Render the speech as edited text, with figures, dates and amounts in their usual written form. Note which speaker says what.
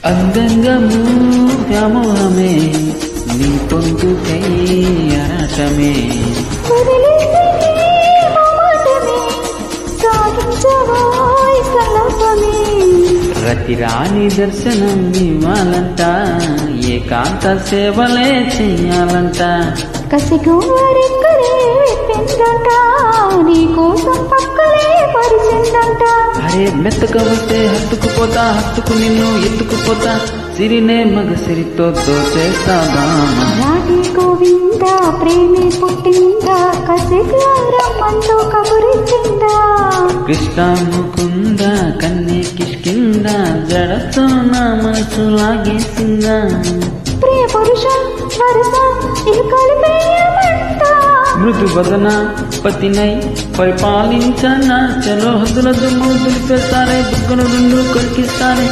Speaker 1: అందంగా వ్యామోహమే నీ పొందుకై అరాటమే రతిరాని దర్శనం ఇవ్వాలంట ఏకాంత సేవలే చెయ్యాలంట
Speaker 2: నీకోసం పక్కలే పరిచిందంట
Speaker 1: అరే మెత్తగా వస్తే హత్తుకుపోతా హత్తుకు నిన్ను ఎత్తుకుపోతా సిరినే మగ సిరితో దోచేస్తా
Speaker 2: రాధే గోవింద ప్రేమే పుట్టిందా కసిగా రమ్మంటూ కబురించిందా
Speaker 1: కృష్ణ ముకుంద కన్నే కిష్కింద జడతో నా మనసు లాగేసిందా
Speaker 2: ప్రియ పురుష వరుస ఇహకాలి ప్రియమంట
Speaker 1: మృదు వదన పతినై పరిపాలించనా చలో హద్దుల దుమ్ము దులిపేస్తారే బుగ్గను రెండు కొరికిస్తారే